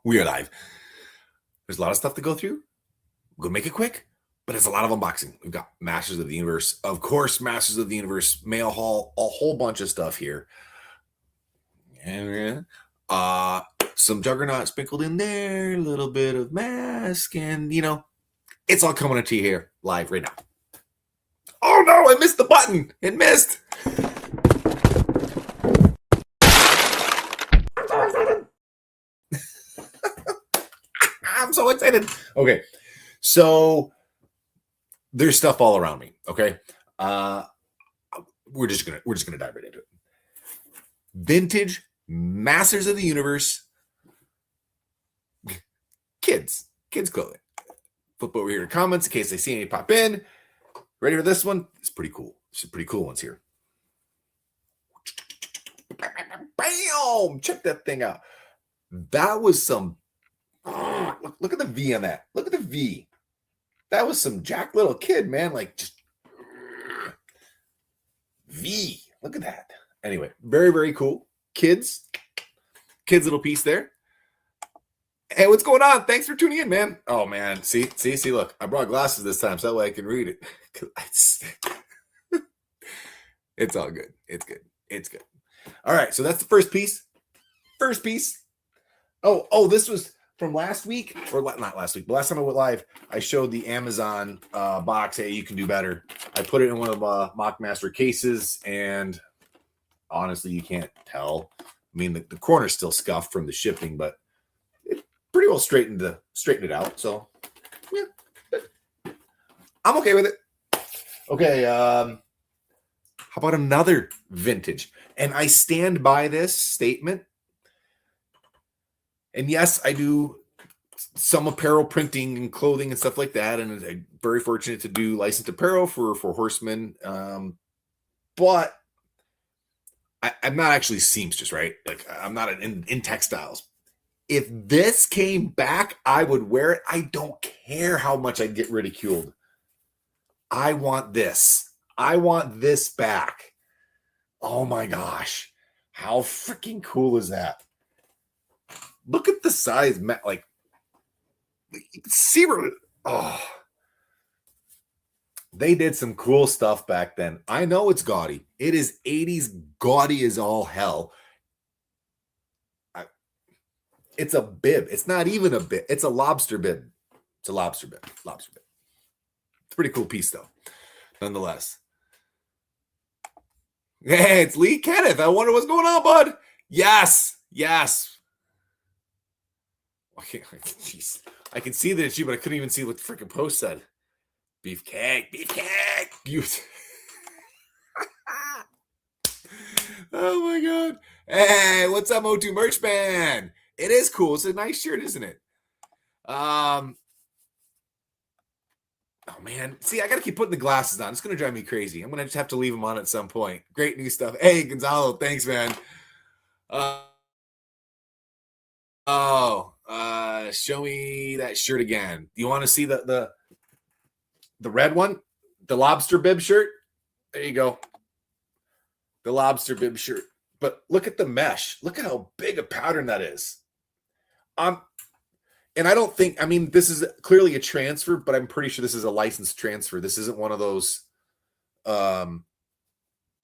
We are live. There's a lot of stuff to go through. We'll make it quick, but it's a lot of unboxing. We've got Masters of the Universe. Of course, Masters of the Universe mail haul, a whole bunch of stuff here. And some Juggernaut sprinkled in there, a little bit of M.A.S.K, and it's all coming to you here live right now. Oh no, I missed the button. It missed. I'm so excited. Okay, so there's stuff all around me. Okay, we're just gonna dive right into it. Vintage Masters of the Universe kids clothing. Flip over here to comments in case I see any pop in. Ready for this one? It's pretty cool. Some pretty cool ones here. Bam! Check that thing out. That was some. Look at the V on that. Look at the V. That was some Jack Little kid, man. Like just V. Look at that. Anyway, very, very cool. Kids little piece there. Hey, what's going on? Thanks for tuning in, man. Oh man, see. Look, I brought glasses this time so that way I can read it. It's all good. It's good. All right, so that's the first piece. Oh, this was from last week, or not last week, but last time I went live, I showed the Amazon box. Hey, you can do better. I put it in one of Mockmaster cases, and honestly, you can't tell. I mean, the corner's still scuffed from the shipping, but it pretty well straightened it out. So, yeah, I'm okay with it. Okay, how about another vintage? And I stand by this statement. And yes, I do some apparel printing and clothing and stuff like that. And I'm very fortunate to do licensed apparel for Horsemen. But I'm not actually seamstress, right? Like I'm not in textiles. If this came back, I would wear it. I don't care how much I get ridiculed. I want this. I want this back. Oh my gosh. How freaking cool is that? Look at the size, like you can see where, they did some cool stuff back then. I know it's gaudy. It is 80s gaudy as all hell. It's a bib. It's not even a bib. It's a lobster bib. It's a lobster bib. It's a pretty cool piece though, nonetheless. Hey, it's Lee Kenneth. I wonder what's going on, bud. Yes. Okay, jeez. I can see that it's you, but I couldn't even see what the freaking post said. Beefcake. Oh my god. Hey, what's up, O2 Merch Man? It is cool. It's a nice shirt, isn't it? Oh man. See, I gotta keep putting the glasses on. It's gonna drive me crazy. I'm gonna just have to leave them on at some point. Great new stuff. Hey, Gonzalo, thanks, man. Show me that shirt again. Do you want to see the red one? The lobster bib shirt? There you go. The lobster bib shirt. But look at the mesh. Look at how big a pattern that is. And I don't think, I mean, this is clearly a transfer, but I'm pretty sure this is a licensed transfer. This isn't one of those, they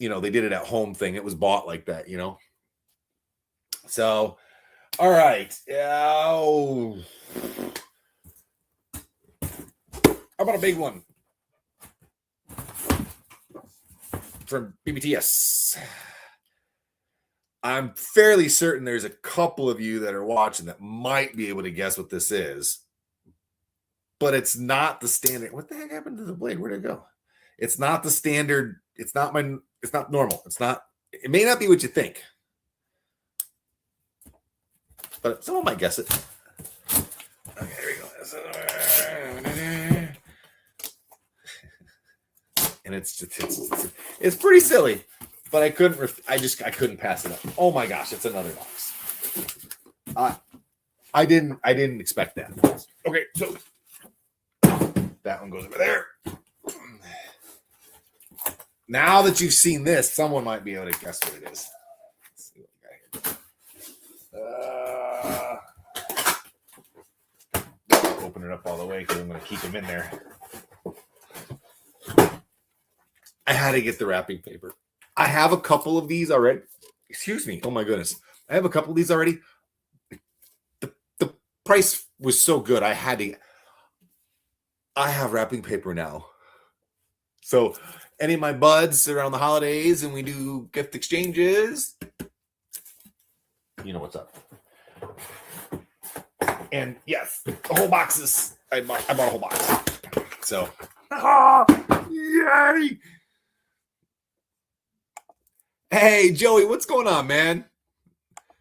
did it at home thing. It was bought like that, So, all right. How about a big one from BBTS? I'm fairly certain there's a couple of you that are watching that might be able to guess what this is, but it's not the standard. What the heck happened to the blade? Where'd it go? It's not the standard. It's not normal. It may not be what you think. But someone might guess it. Okay, there we go. And it's pretty silly, but I couldn't pass it up. Oh my gosh, it's another box. I didn't expect that. Okay, so that one goes over there. Now that you've seen this, someone might be able to guess what it is. Let's see what we got here. it up all the way because I'm going to keep them in there. I had to get the wrapping paper. I have a couple of these already. Excuse me. Oh my goodness. I have a couple of these already. The price was so good. I have wrapping paper now. So any of my buds around the holidays and we do gift exchanges, you know what's up. And yes, the whole boxes. I bought a whole box. So, yay! Hey, Joey, what's going on, man?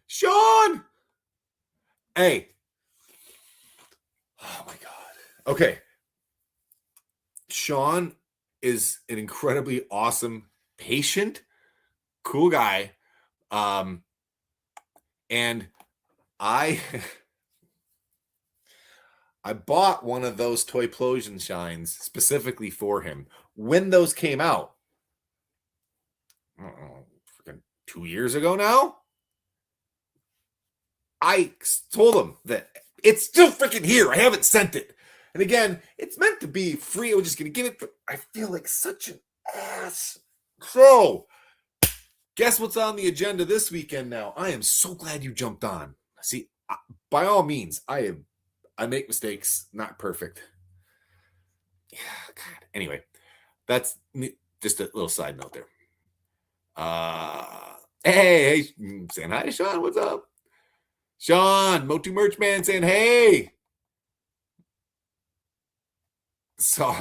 Sean! Hey. Oh, my God. Okay. Sean is an incredibly awesome, patient, cool guy. And I bought one of those Toyplosion shines specifically for him. When those came out, freaking 2 years ago now, I told him that it's still freaking here. I haven't sent it. And again, it's meant to be free. I was just going to give it, but I feel like such an ass. So, guess what's on the agenda this weekend now? I am so glad you jumped on. See, by all means, I make mistakes, not perfect. Yeah, God. Anyway, that's just a little side note there. Hey, saying hi to Sean. What's up? Sean, Motu Merch Man saying hey. So,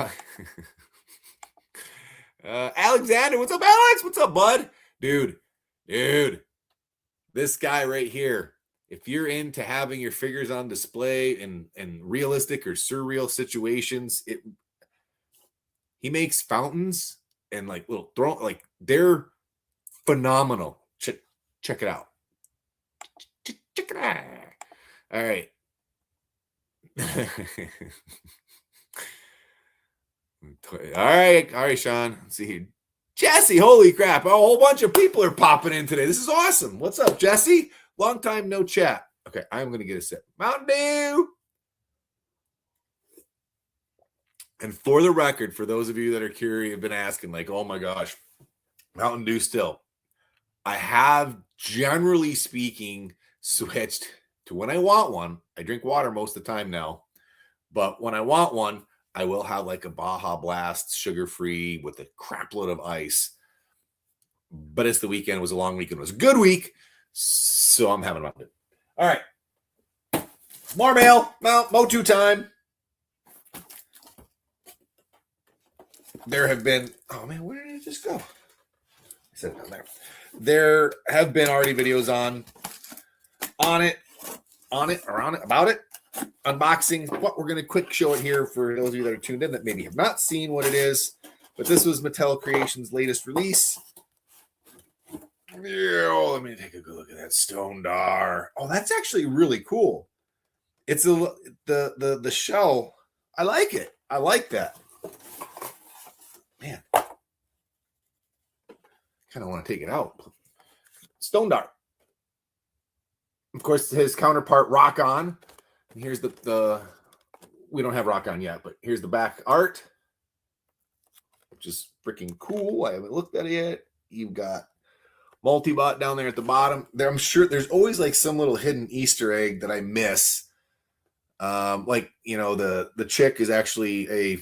Alexander, what's up, Alex? What's up, bud? Dude, this guy right here, if you're into having your figures on display in realistic or surreal situations, he makes fountains and like little like they're phenomenal. Check it out. Check it out. All right. All right, Sean. Let's see here. Jesse, holy crap. A whole bunch of people are popping in today. This is awesome. What's up, Jesse? Long time no chat. Okay, I'm going to get a sip. Mountain Dew. And for the record, for those of you that are curious, have been asking, like, oh my gosh, Mountain Dew still. I have, generally speaking, switched to when I want one. I drink water most of the time now. But when I want one, I will have like a Baja Blast, sugar-free with a crap load of ice. But it's the weekend. It was a long weekend. It was a good week. So I'm having fun. All right. More mail. Motu time. There have been... Oh, man, where did it just go? I said it down there. There have been already videos about it. Unboxing. But we're going to quick show it here for those of you that are tuned in that maybe have not seen what it is. But this was Mattel Creations' latest release. Yeah, let me take a good look at that Stone Dar. Oh, that's actually really cool. It's the shell. I like it. I like that. Man, kind of want to take it out. Stone Dar. Of course, his counterpart, Rock On. And here's the we don't have Rock On yet, but here's the back art, which is freaking cool. I haven't looked at it yet. You've got Multibot down there at the bottom. There, I'm sure there's always like some little hidden Easter egg that I miss. Like, you know, the chick is actually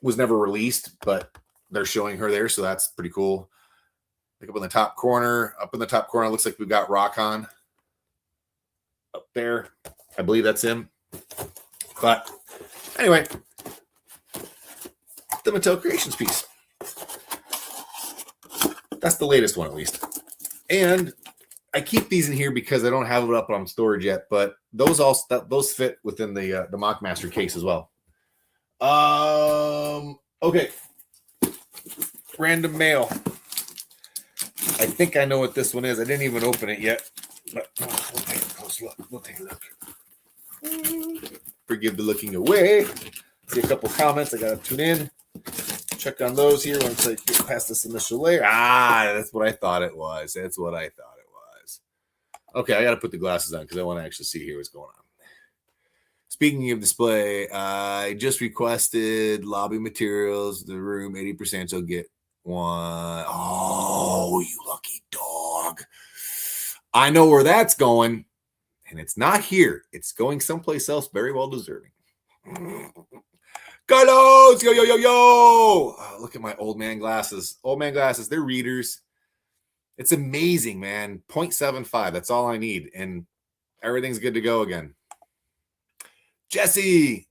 was never released, but they're showing her there, so that's pretty cool. Like up in the top corner, it looks like we've got Rock On up there. I believe that's him. But anyway, the Mattel Creations piece. That's the latest one, at least. And I keep these in here because I don't have it up on storage yet, but those fit within the Mockmaster case as well. Okay. Random mail. I think I know what this one is. I didn't even open it yet, but we'll take a close look. We'll take a look. Forgive the looking away. See a couple comments. I gotta tune in. Check on those here once I get past this initial layer. That's what I thought it was. Okay, I gotta put the glasses on because I want to actually see here what's going on. Speaking of display, I just requested lobby materials. The room 80%, so get one. Oh, you lucky dog. I know where that's going, and it's not here. It's going someplace else very well deserving. Carlos, yo, yo, yo, yo. Oh, look at my old man glasses. Old man glasses, they're readers. It's amazing, man. 0.75, that's all I need, and everything's good to go again. Jesse.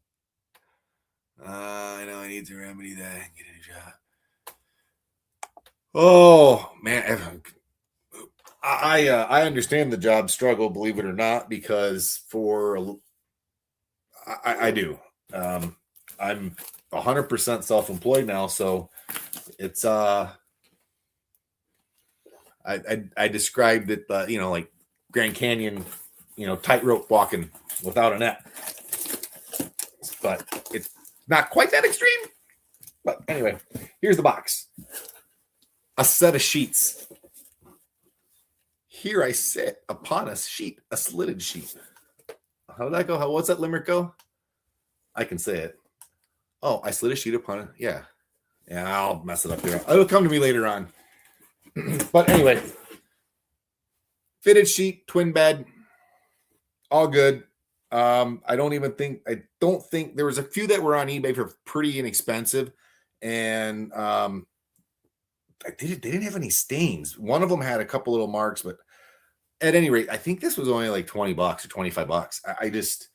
I know I need to remedy that and get a new job. Oh, man. I understand the job struggle, believe it or not, because I do. I'm 100% self-employed now, so it's I described it, like Grand Canyon, tightrope walking without a net. But it's not quite that extreme. But anyway, here's the box. A set of sheets. Here I sit upon a sheet, a slitted sheet. How did that go? What's that limerick go? I can say it. Oh, I slid a sheet upon it. Yeah. Yeah, I'll mess it up here. It'll come to me later on. But anyway, fitted sheet, twin bed, all good. I don't think there was a few that were on eBay for pretty inexpensive, and they didn't have any stains. One of them had a couple little marks, but at any rate, I think this was only like $20 or $25. I just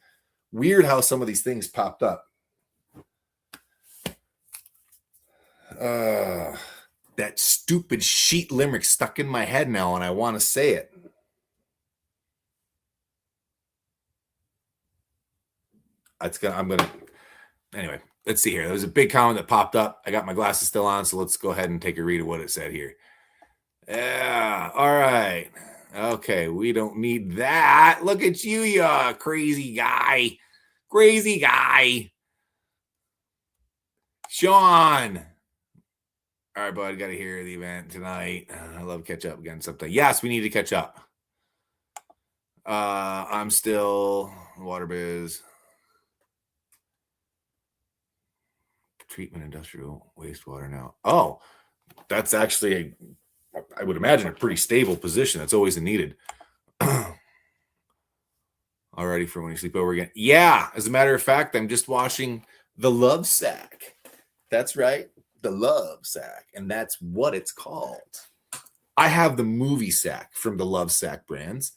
weird how some of these things popped up. That stupid sheet limerick stuck in my head now, and I want to say it. Anyway, let's see here. There was a big comment that popped up. I got my glasses still on, so let's go ahead and take a read of what it said here. Yeah, all right. Okay, we don't need that. Look at you, you crazy guy. Crazy guy. Sean. All right, bud, got to hear the event tonight. I love catch up again sometime. Yes, we need to catch up. I'm still water biz. Treatment industrial wastewater now. Oh, that's actually, I would imagine, a pretty stable position. That's always needed. Already for when you sleep over again. Yeah, as a matter of fact, I'm just washing the Love Sack. That's right, the Love Sack, and that's what it's called. I have the movie sack from the Love Sack brands,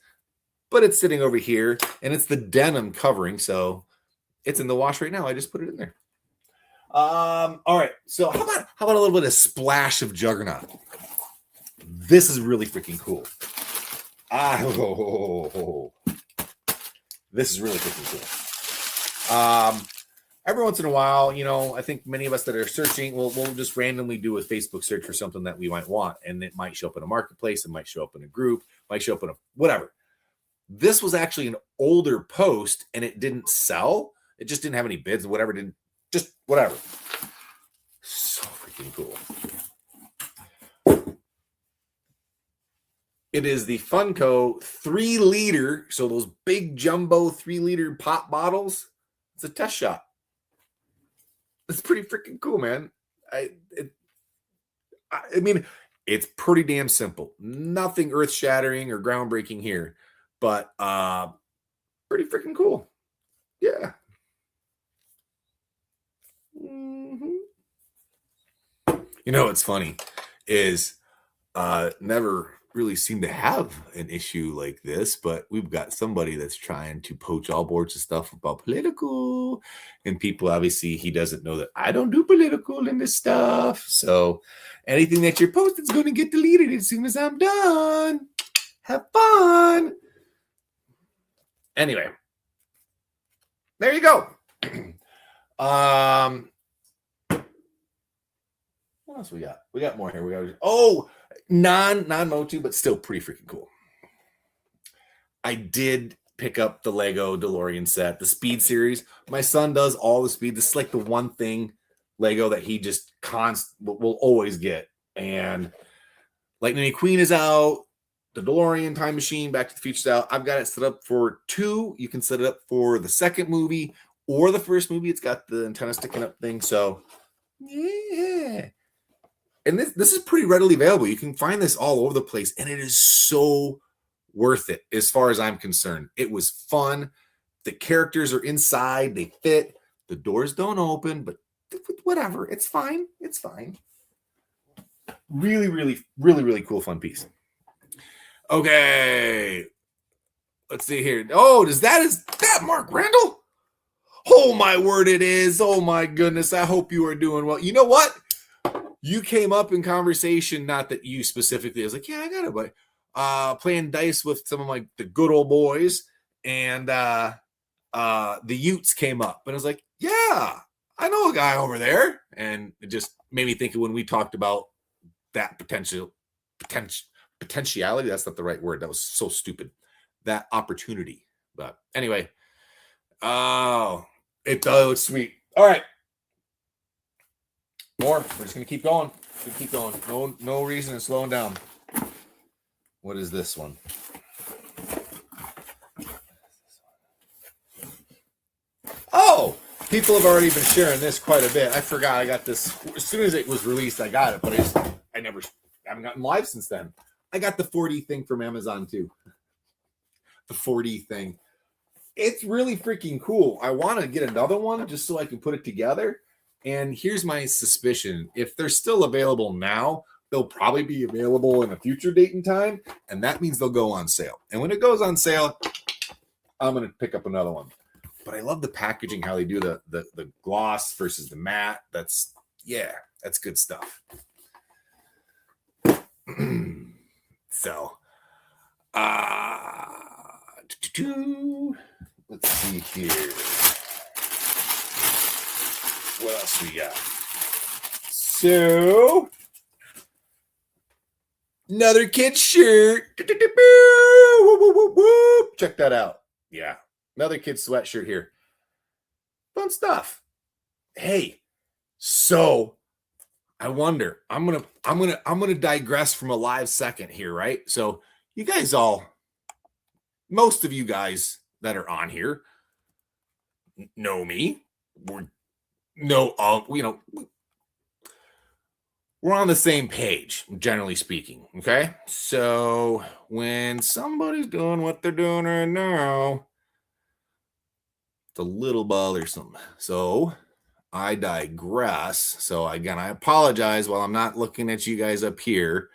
but it's sitting over here, and it's the denim covering, so it's in the wash right now. I just put it in there. All right, so how about a little bit of splash of Juggernaut? This is really freaking cool. This is really freaking cool. Every once in a while, I think many of us that are searching, we'll just randomly do a Facebook search for something that we might want, and it might show up in a marketplace, it might show up in a group, might show up in a whatever. This was actually an older post, and it didn't sell. It just didn't have any bids or whatever. Just whatever. So freaking cool. It is the Funko 3-liter. So those big jumbo 3-liter pop bottles. It's a test shot. It's pretty freaking cool, man. I mean, it's pretty damn simple. Nothing earth-shattering or groundbreaking here, but pretty freaking cool. Yeah. What's funny is never really seem to have an issue like this, but we've got somebody that's trying to poach all sorts of stuff about political, and people, obviously, he doesn't know that I don't do political in this stuff. So anything that you're posting is going to get deleted as soon as I'm done. Have fun. Anyway, there you go. What else we got? We got more here. Non-Motu, but still pretty freaking cool. I did pick up the Lego DeLorean set, the Speed series. My son does all the Speed. This is like the one thing Lego that he just will always get. And Lightning McQueen is out. the DeLorean time machine, Back to the Future style. I've got it set up for 2. You can set it up for the second movie or the first movie. It's got the antenna sticking up thing. So, yeah. And this is pretty readily available. You can find this all over the place, and it is so worth it as far as I'm concerned. It was fun. The characters are inside. They fit. The doors don't open, but whatever. It's fine. It's fine. Really, really, really, really cool, fun piece. Okay. Let's see here. Oh, is that Mark Randall? Oh, my word, it is. Oh, my goodness. I hope you are doing well. You know what? You came up in conversation, not that you specifically. I was like, yeah, I got it, but playing dice with some of the good old boys, and the Utes came up, and I was like, yeah, I know a guy over there, and it just made me think of when we talked about that potentiality. That's not the right word. That was so stupid. That opportunity. But anyway, it's sweet. All right. More. We're just gonna keep going. Keep going. No reason in slowing down. What is this one? Oh, people have already been sharing this quite a bit. I forgot I got this as soon as it was released. I got it, but I haven't gotten live since then. I got the 4D thing from Amazon too. The 4D thing. It's really freaking cool. I want to get another one just so I can put it together. And here's my suspicion. If they're still available now, they'll probably be available in a future date and time. And that means they'll go on sale. And when it goes on sale, I'm going to pick up another one. But I love the packaging, how they do the gloss versus the matte. That's good stuff. So, let's see here. What else we got? So, another kid's shirt. Check that out. Yeah, another kid's sweatshirt here. Fun stuff. Hey, so I wonder. I'm gonna digress from a live second here, right? So you guys most of you guys that are on here know me. We're on the same page, generally speaking. Okay, so when somebody's doing what they're doing right now, it's a little bothersome. So I digress. So again, I apologize while I'm not looking at you guys up here.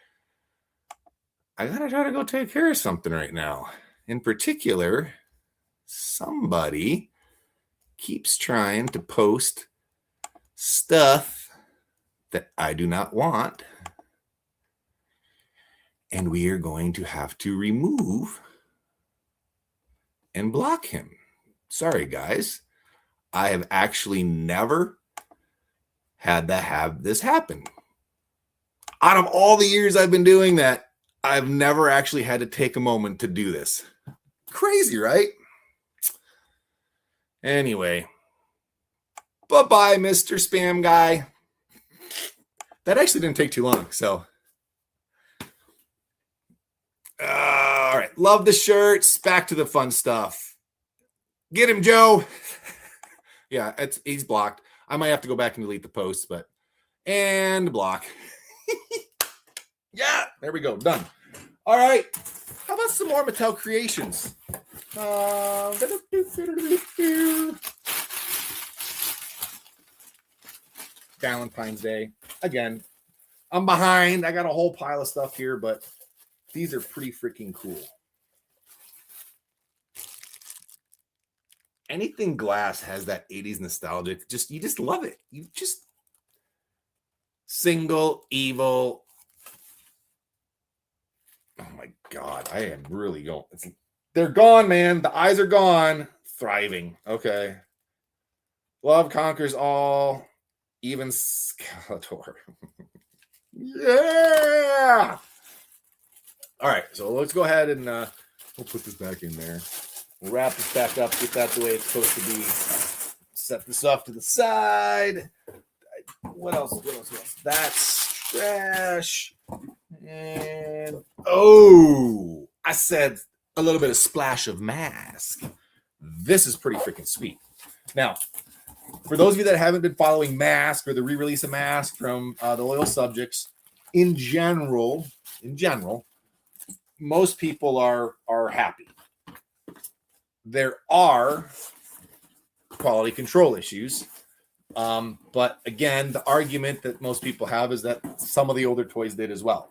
I gotta try to go take care of something right now. In particular, somebody keeps trying to post stuff that I do not want. And we are going to have to remove and block him. Sorry, guys. I have actually never had to have this happen. Out of all the years I've been doing that, I've never actually had to take a moment to do this. Crazy, right? Anyway, bye-bye, Mr. Spam Guy. That actually didn't take too long, so. All right, love the shirts. Back to the fun stuff. Get him, Joe. Yeah, he's blocked. I might have to go back and delete the posts, and block. Yeah, there we go. Done. All right. How about some more Mattel creations? Valentine's Day. Again, I'm behind. I got a whole pile of stuff here, but these are pretty freaking cool. Anything glass has that 80s nostalgic. You just love it. You just Single, Evil. Oh my God, I am really going. They're gone, man. The eyes are gone. Thriving. Okay. Love conquers all. Even Skeletor. Yeah. All right, so let's go ahead and we'll put this back in there. We'll wrap this back up, get that the way it's supposed to be. Set this off to the side. What else? That's trash. And oh, I said a little bit of splash of M.A.S.K. This is pretty freaking sweet. Now, for those of you that haven't been following M.A.S.K. or the re-release of M.A.S.K. from the Loyal Subjects, in general, most people are happy. There are quality control issues. But again, the argument that most people have is that some of the older toys did as well.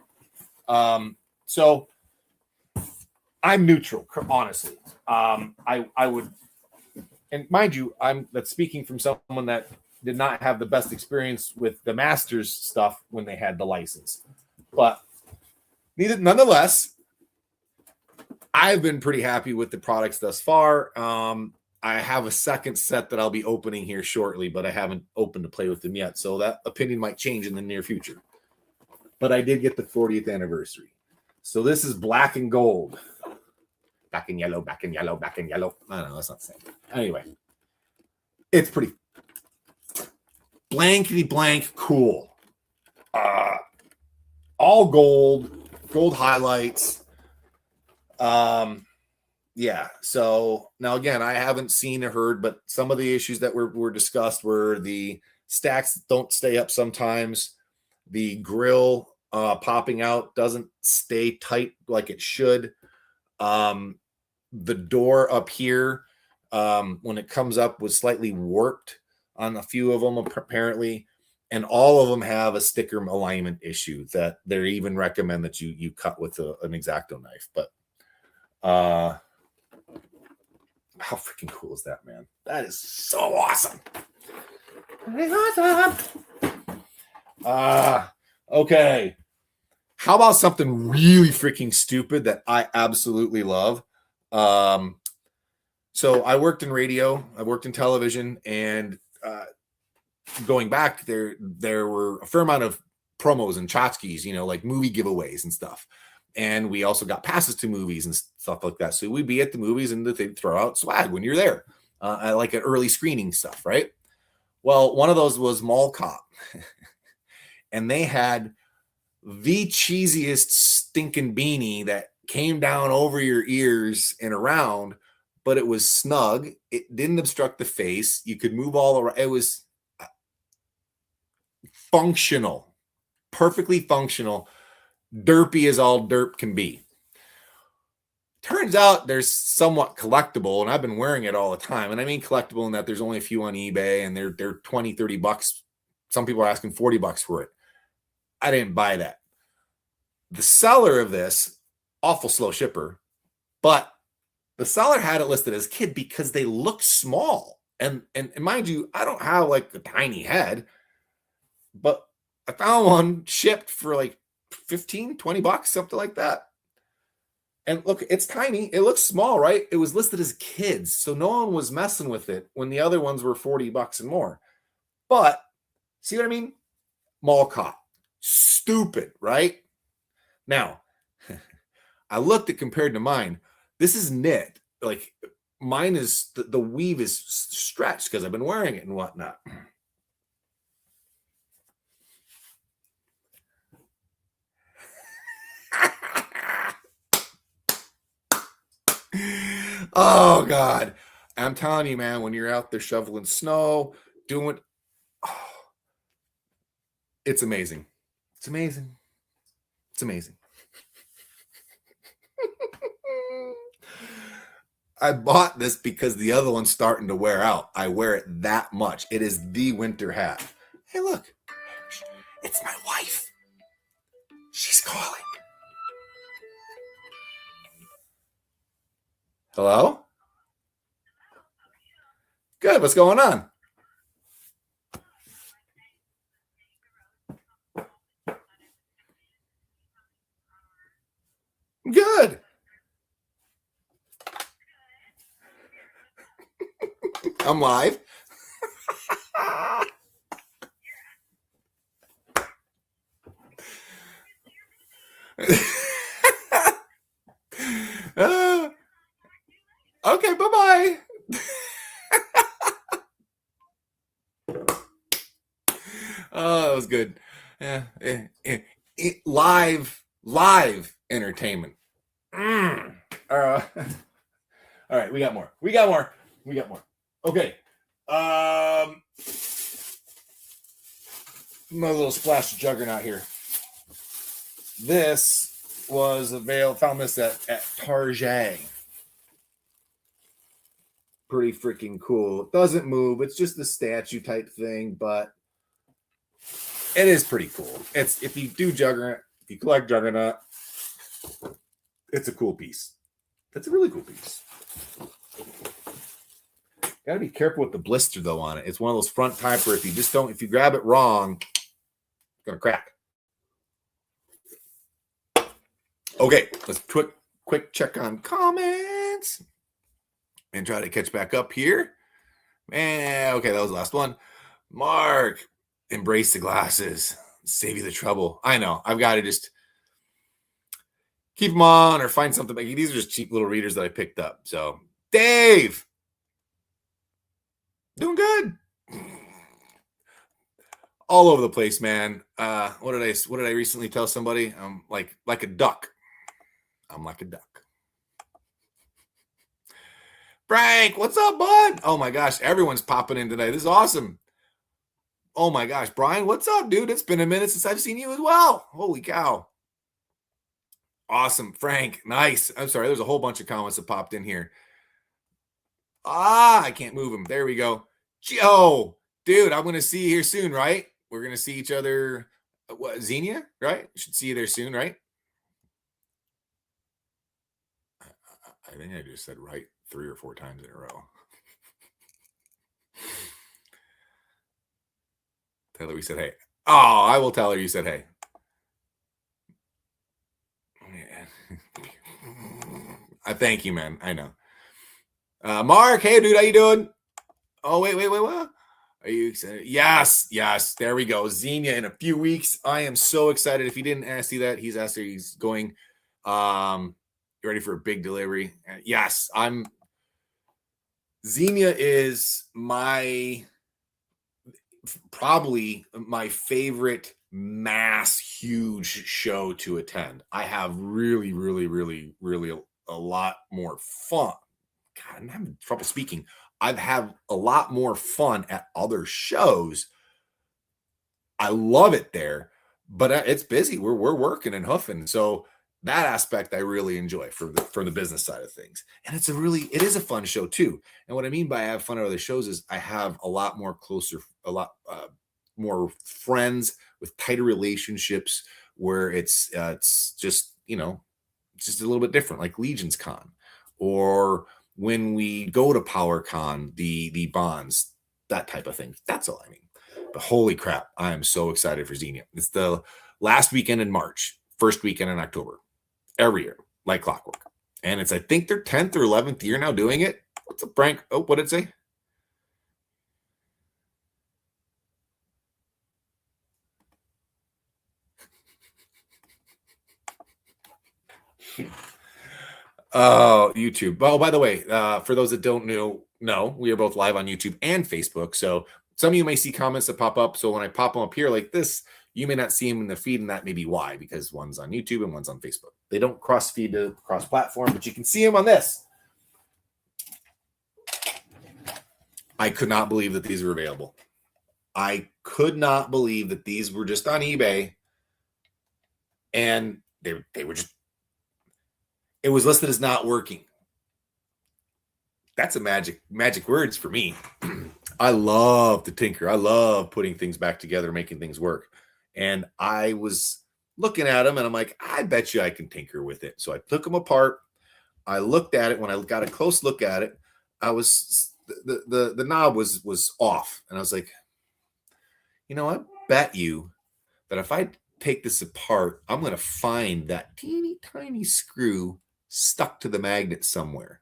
So I'm neutral, honestly. I would, and mind you, that's speaking from someone that did not have the best experience with the Masters stuff when they had the license. But nonetheless, I've been pretty happy with the products thus far. I have a second set that I'll be opening here shortly, but I haven't opened to play with them yet. So that opinion might change in the near future. But I did get the 40th anniversary. So this is black and gold. Back in yellow, back in yellow, back in yellow. I don't know, that's not the same. Anyway, it's pretty blankety blank cool. All gold highlights. Yeah, so now again, I haven't seen or heard, but some of the issues that were discussed were the stacks don't stay up sometimes. The grill popping out doesn't stay tight like it should. The door up here, when it comes up, was slightly warped on a few of them, apparently. And all of them have a sticker alignment issue that they even recommend that you cut with an X-Acto knife. But how freaking cool is that, man? That is so awesome. Okay. How about something really freaking stupid that I absolutely love? So I worked in radio, I worked in television, and going back, there were a fair amount of promos and tchotchkes, like movie giveaways and stuff. And we also got passes to movies and stuff like that. So we'd be at the movies and they'd throw out swag when you're there, like an early screening stuff, right? Well, one of those was Mall Cop. And they had the cheesiest stinking beanie that came down over your ears and around, but it was snug. It didn't obstruct the face. You could move all around. It was functional, perfectly functional. Derpy as all derp can be. Turns out there's somewhat collectible, and I've been wearing it all the time. And I mean collectible in that there's only a few on eBay, and they're $20-$30. Some people are asking $40 for it. I didn't buy that. The seller of this, awful slow shipper, but the seller had it listed as kid because they look small. And mind you, I don't have like a tiny head, but I found one shipped for like $15-$20, something like that. And look, it's tiny. It looks small, right? It was listed as kids, so no one was messing with it when the other ones were $40 and more. But see what I mean? Mall Cop. Stupid, right? Now, I looked at compared to mine. This is knit. Like mine is the weave is stretched because I've been wearing it and whatnot. Oh God, I'm telling you, man, when you're out there shoveling snow, doing, it's amazing. It's amazing. It's amazing. I bought this because the other one's starting to wear out. I wear it that much. It is the winter hat. Hey, look, it's my wife. She's calling. Hello? Good. What's going on? Good. I'm live. Okay, bye-bye. Oh, that was good. Yeah, live live entertainment. All right, we got more. Okay. Another little splash of Juggernaut here. This was found this at Target. Pretty freaking cool. It doesn't move. It's just a statue type thing, but it is pretty cool. It's if you do Juggernaut, if you collect Juggernaut, it's a cool piece. That's a really cool piece. Got to be careful with the blister though on it. It's one of those front type where if you grab it wrong, it's gonna crack. Okay, let's quick check on comments and try to catch back up here. Man, okay, that was the last one. Mark, embrace the glasses. Save you the trouble. I know. I've got to just keep them on or find something. These are just cheap little readers that I picked up. So, Dave, doing good. All over the place, man. What did I recently tell somebody? I'm like a duck. I'm like a duck. Frank, what's up, bud? Oh my gosh, everyone's popping in today. This is awesome. Oh my gosh, Brian, what's up, dude? It's been a minute since I've seen you as well. Holy cow. Awesome, Frank. Nice. I'm sorry, there's a whole bunch of comments that popped in here. I can't move them. There we go. Joe, dude, I'm going to see you here soon, right? We're going to see each other. What, Xenia, right? Should see you there soon, right? I think I just said right 3 or 4 times in a row. Tell her we said hey. Oh, I will tell her you said hey. Yeah. I thank you, man. I know. Mark, hey, dude, how you doing? Oh, wait, what? Are you excited? Yes. There we go. Xenia in a few weeks. I am so excited. If you didn't see that, he's going. Ready for a big delivery? Yes, Xenia is probably my favorite mass huge show to attend. I have really a lot more fun. God, I'm having trouble speaking. I've had a lot more fun at other shows. I love it there, but it's busy. We're working and hoofing. So that aspect I really enjoy from the business side of things. And it is a fun show too. And what I mean by I have fun at other shows is I have a lot more more friends with tighter relationships where it's just, just a little bit different, like Legion's Con, or when we go to PowerCon, the bonds, that type of thing. That's all I mean. But holy crap, I am so excited for Xenia. It's the last weekend in March, first weekend in October, every year, like clockwork. And it's, I think, their 10th or 11th year now doing it. What's up, Frank? Oh, what did it say? Oh, YouTube. Oh, by the way, for those that don't know, we are both live on YouTube and Facebook. So some of you may see comments that pop up. So when I pop them up here like this, you may not see them in the feed, and that may be why, because one's on YouTube and one's on Facebook. They don't cross feed to cross platform, but you can see them on this. I could not believe that these were available. I could not believe that these were just on eBay, and they were just, it was listed as not working. That's a magic words for me. I love to tinker. I love putting things back together, making things work. And I was looking at them and I'm like, I bet you I can tinker with it. So I took them apart. I looked at it. When I got a close look at it, I was, the knob was off. And I was like, I bet you that if I take this apart, I'm going to find that teeny tiny screw stuck to the magnet somewhere.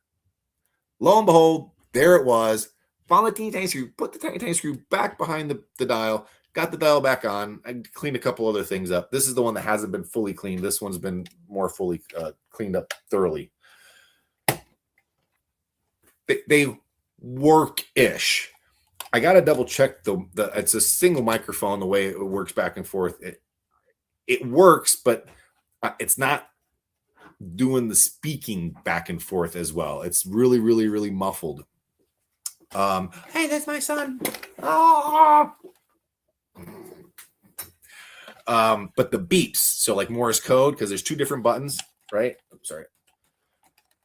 Lo and behold, there it was. Found the teeny tiny screw, put the tiny screw back behind the dial, got the dial back on. I cleaned a couple other things up. This is the one that hasn't been fully cleaned. This one's been more fully cleaned up thoroughly. They work-ish. I got to double check it's a single microphone, the way it works back and forth. It works, but It's not doing the speaking back and forth as well. It's really, really, really muffled. Hey, that's my son. Oh. But the beeps, so like Morse code, because there's two different buttons, right? Oops, sorry.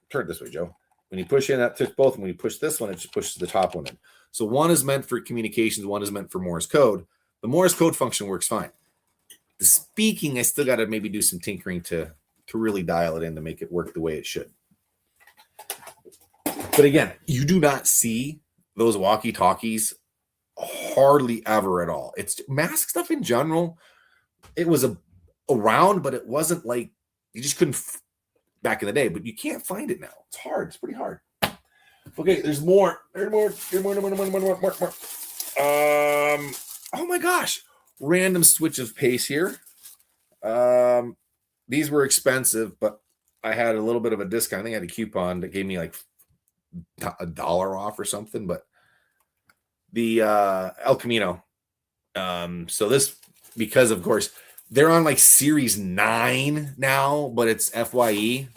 Turn it this way, Joe. When you push in, that touches both. And when you push this one, it just pushes the top one in. So one is meant for communications, one is meant for Morse code. The Morse code function works fine. The speaking, I still got to maybe do some tinkering to really dial it in to make it work the way it should. But again, you do not see those walkie-talkies hardly ever at all. It's M.A.S.K stuff in general. It was around, but it wasn't like you just couldn't back in the day. But you can't find it now. It's hard. It's pretty hard. Okay, there's more. There's more. Oh my gosh! Random switch of pace here. These were expensive, but I had a little bit of a discount. I think I had a coupon that gave me like $1 off or something. But the El Camino. So this, because of course they're on like Series 9 now, but it's FYE.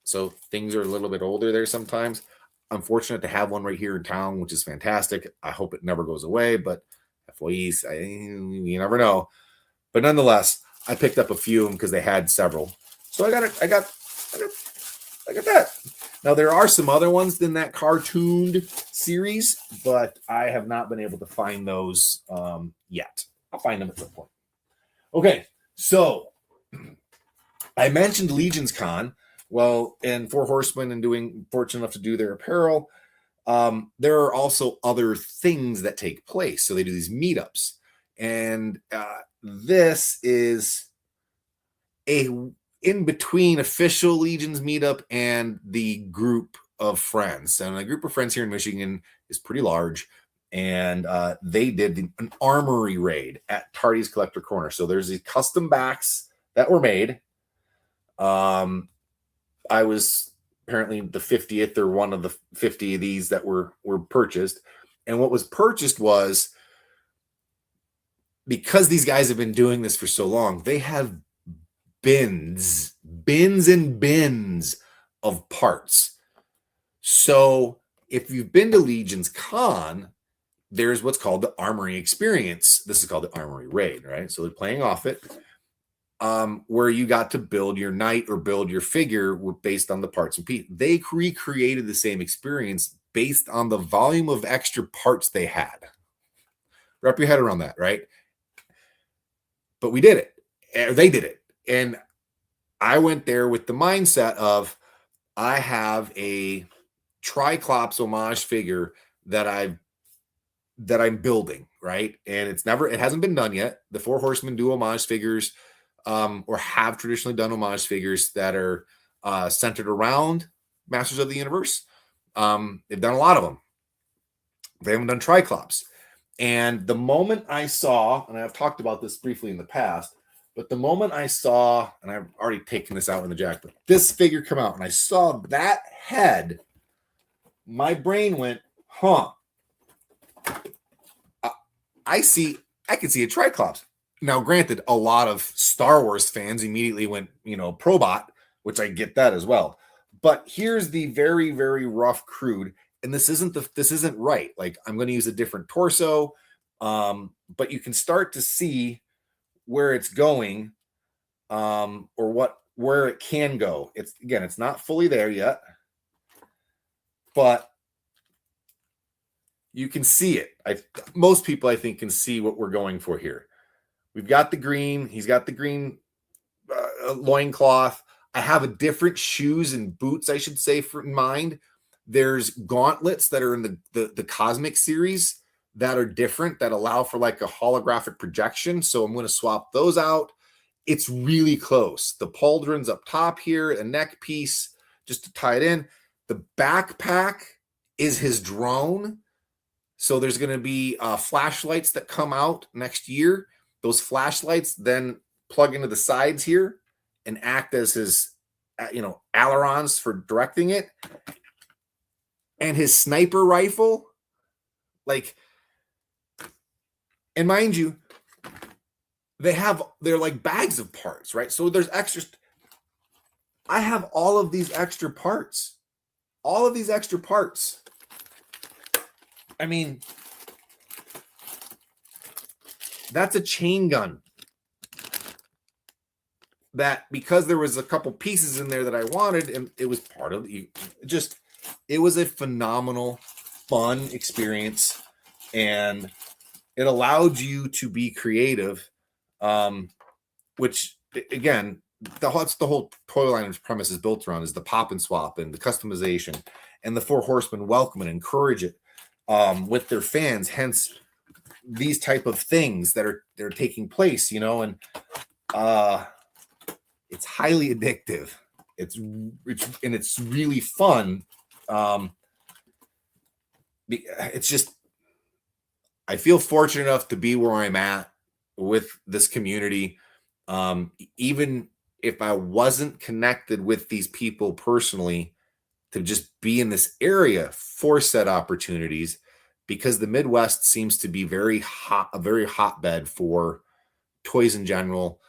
So things are a little bit older there sometimes. I'm fortunate to have one right here in town, which is fantastic. I hope it never goes away, but FYEs, you never know. But nonetheless, I picked up a few of them because they had several. So I got that. Now there are some other ones in that cartooned series, but I have not been able to find those yet. I'll find them at some point. Okay, so I mentioned Legions Con. Well, and Four Horsemen and doing fortunate enough to do their apparel. There are also other things that take place. So they do these meetups, and this is a in between official Legions meetup and the group of friends. And a group of friends here in Michigan is pretty large, and they did an armory raid at Tardy's Collector Corner. So there's these custom backs that were made. I was apparently the 50th or one of the 50 of these that were purchased. And what was purchased was, because these guys have been doing this for so long, they have bins and bins of parts. So if you've been to Legions Con, there's what's called the Armory Experience. This is called the Armory Raid, right? So they're playing off it. Where you got to build your knight or build your figure based on the parts and pieces. They recreated the same experience based on the volume of extra parts they had. Wrap your head around that, right? But we did it. They did it. And I went there with the mindset of, I have a Triclops homage figure that I'm building, right? And it hasn't been done yet. The Four Horsemen do homage figures. Or have traditionally done homage figures that are centered around Masters of the Universe. They've done a lot of them. They haven't done Triclops. And the moment I saw, and I've talked about this briefly in the past, but the moment I saw, and I've already taken this out in the jack, but this figure come out, and I saw that head, my brain went, huh. I can see a Triclops. Now, granted, a lot of Star Wars fans immediately went, Probot, which I get that as well. But here's the very, very rough crude, and this isn't right. Like, I'm going to use a different torso, but you can start to see where it's going, or where it can go. It's not fully there yet, but you can see it. Most people, I think, can see what we're going for here. We've got the green. He's got the green loincloth. I have a different shoes and boots, I should say, in mind. There's gauntlets that are in the Cosmic series that are different, that allow for like a holographic projection. So I'm going to swap those out. It's really close. The pauldron's up top here, a neck piece, just to tie it in. The backpack is his drone. So there's going to be flashlights that come out next year. Those flashlights then plug into the sides here and act as his, ailerons for directing it. And his sniper rifle, and mind you, they're like bags of parts, right? So there's I have all of these extra parts. All of these extra parts. I mean, that's a chain gun that, because there was a couple pieces in there that I wanted, and it was part of it. It was a phenomenal, fun experience, and it allowed you to be creative, which, again, that's the whole toy line premise is built around, is the pop and swap and the customization, and the Four Horsemen welcome and encourage it with their fans. Hence, these type of things that are taking place, and it's highly addictive. It's really fun. It's just, I feel fortunate enough to be where I'm at with this community. Even if I wasn't connected with these people personally, to just be in this area for said opportunities, because the Midwest seems to be a very hotbed for toys in general,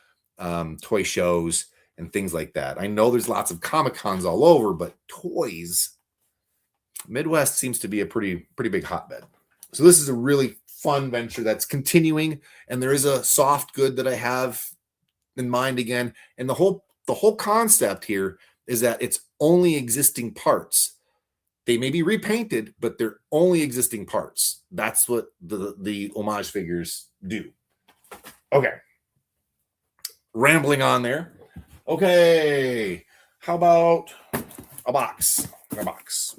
toy shows and things like that. I know there's lots of Comic-Cons all over, but toys, Midwest seems to be a pretty big hotbed. So this is a really fun venture that's continuing, and there is a soft good that I have in mind again. And the whole concept here is that it's only existing parts. They may be repainted, but they're only existing parts. That's what the homage figures do. Okay. Rambling on there. Okay. How about a box? A box.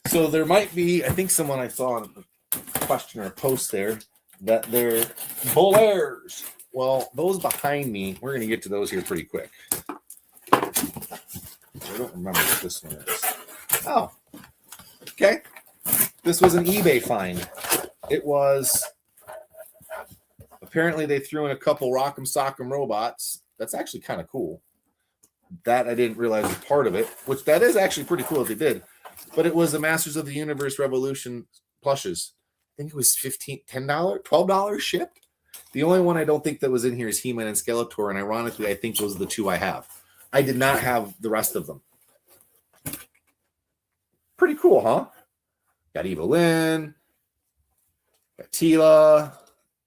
So there might be, I think someone I saw in a question or a post there, that they're Bull Airs. Well, those behind me, we're going to get to those here pretty quick. I don't remember what this one is. Oh, okay. This was an eBay find. It was, apparently they threw in a couple Rock'em Sock'em robots. That's actually kind of cool. That I didn't realize was part of it, which that is actually pretty cool if they did. But it was the Masters of the Universe Revolution plushes. I think it was $10, $12 shipped. The only one I don't think that was in here is He-Man and Skeletor, and ironically, I think those are the two I have. I did not have the rest of them. Pretty cool, huh? Got Evelyn, got Tila,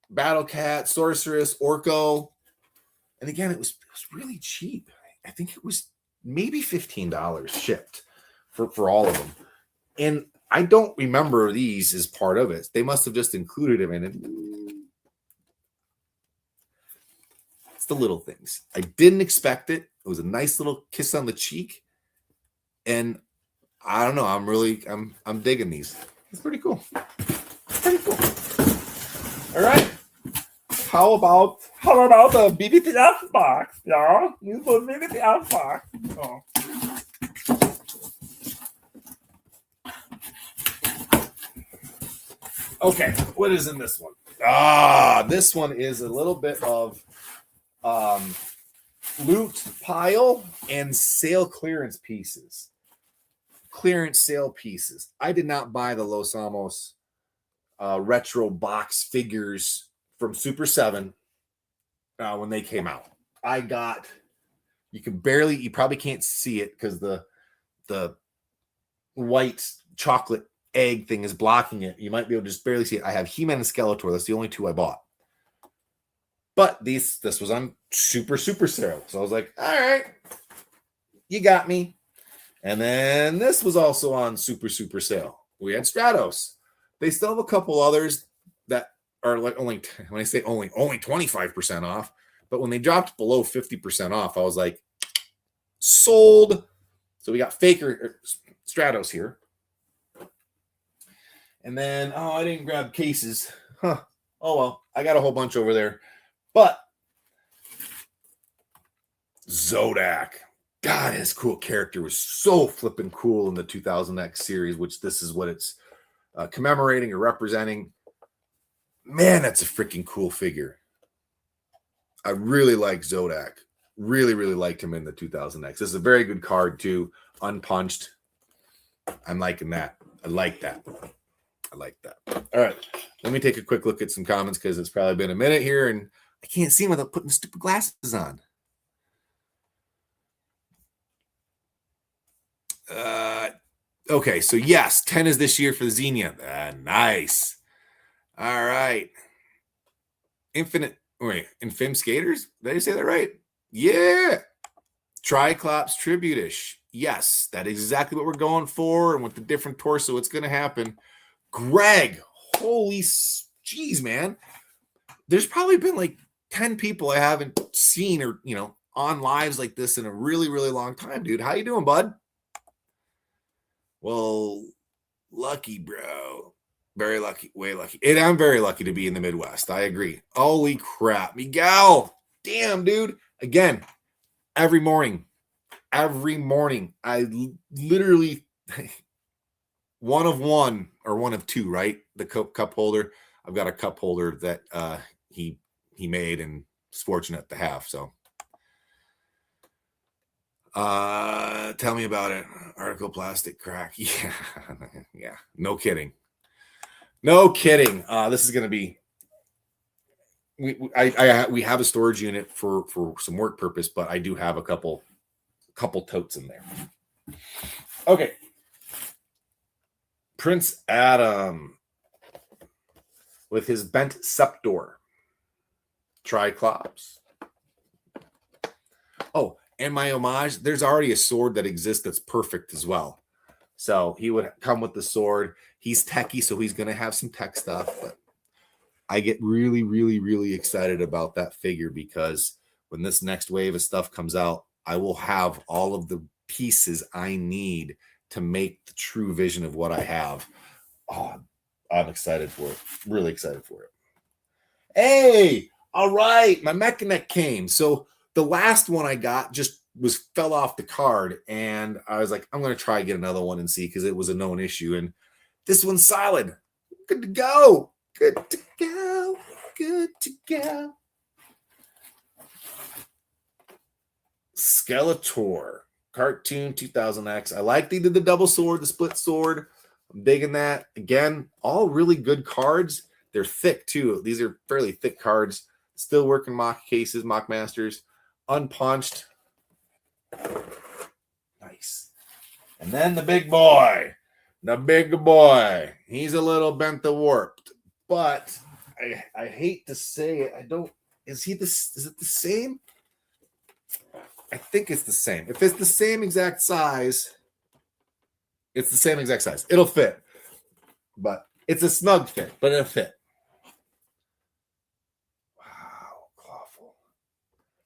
Battle Cat, Sorceress, Orko. And again, it was really cheap. I think it was maybe $15 shipped for all of them. And I don't remember these as part of it. They must have just included them in it. It's the little things. I didn't expect it. It was a nice little kiss on the cheek. And I don't know. I'm digging these. It's pretty cool. Pretty cool. All right. How about the BBTF box? Yeah, you put BBTF box. Oh. Okay, what is in this one? This one is a little bit of loot pile and sale clearance pieces. Clearance sale pieces. I did not buy the Los Alamos retro box figures from Super 7 when they came out. I got, you probably can't see it because the white chocolate egg thing is blocking it. You might be able to just barely see it. I have He-Man and Skeletor. That's the only two I bought. But this was on super sale. So I was like, all right, you got me. And then this was also on super sale. We had Stratos. They still have a couple others that are like only, when I say only 25% off. But when they dropped below 50% off, I was like, sold. So we got Faker Stratos here. And then, I didn't grab cases. Huh. Oh, well, I got a whole bunch over there. But Zodak. God, his cool character was so flipping cool in the 2000X series, which this is what it's commemorating or representing. Man, that's a freaking cool figure. I really like Zodak. Really liked him in the 2000X. This is a very good card, too. Unpunched. I'm liking that. I like that. All right. Let me take a quick look at some comments because it's probably been a minute here, and I can't see him without putting the stupid glasses on. Okay, so yes, 10 is this year for the Xenia. Nice. All right. Infim Skaters? Did I say that right? Yeah. Triclops Tributish. Yes, that is exactly what we're going for. And with the different torso, it's going to happen. Greg, holy jeez, man. There's probably been like 10 people I haven't seen or, on lives like this in a really, really long time, dude. How you doing, bud? Well, lucky, bro. Very lucky. Way lucky. And I'm very lucky to be in the Midwest. I agree. Holy crap. Miguel. Damn, dude. Again, every morning, I literally one of one or one of two, right? The cup holder. I've got a cup holder that he made and was fortunate to have. So tell me about it. Article plastic crack. Yeah. Yeah. No kidding. This is going to be, we have a storage unit for some work purpose, but I do have a couple totes in there. Okay. Prince Adam with his bent scepter. Triclops. Oh, and my homage, there's already a sword that exists that's perfect as well. So he would come with the sword. He's techie, so he's going to have some tech stuff. But I get really, really, really excited about that figure because when this next wave of stuff comes out, I will have all of the pieces I need to make the true vision of what I have. Oh, I'm excited for it. Really excited for it. Hey, all right. My Mechanic came. So the last one I got just fell off the card. And I was like, I'm going to try to get another one and see because it was a known issue. And this one's solid. Good to go. Good to go. Good to go. Skeletor. Cartoon 2000X. I like they did the double sword, the split sword. I'm digging that. Again, all really good cards. They're thick too. These are fairly thick cards. Still working mock cases, mock masters. Unpunched. Nice. And then the big boy. The big boy. He's a little bent and warped. But I hate to say it. Is it the same? I think it's the same. If it's the same exact size, it's the same exact size. It'll fit. But it's a snug fit, but it'll fit. Wow, Clawful.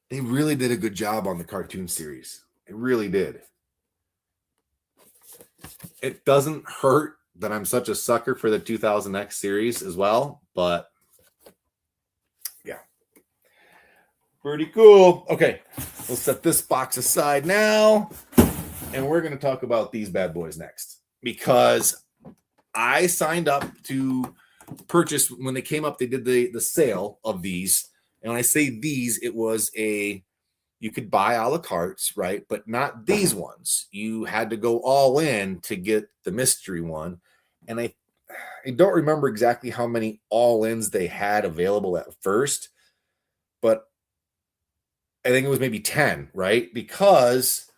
They really did a good job on the cartoon series. It really did. It doesn't hurt that I'm such a sucker for the 2000X series as well, but yeah. Pretty cool. Okay, we'll set this box aside now, and we're going to talk about these bad boys next because I signed up to purchase when they came up. They did the sale of these, and when I say these, it was you could buy a la carte, right? But not these ones. You had to go all in to get the mystery one, and I don't remember exactly how many all-ins they had available at first, but I think it was maybe 10, right? Because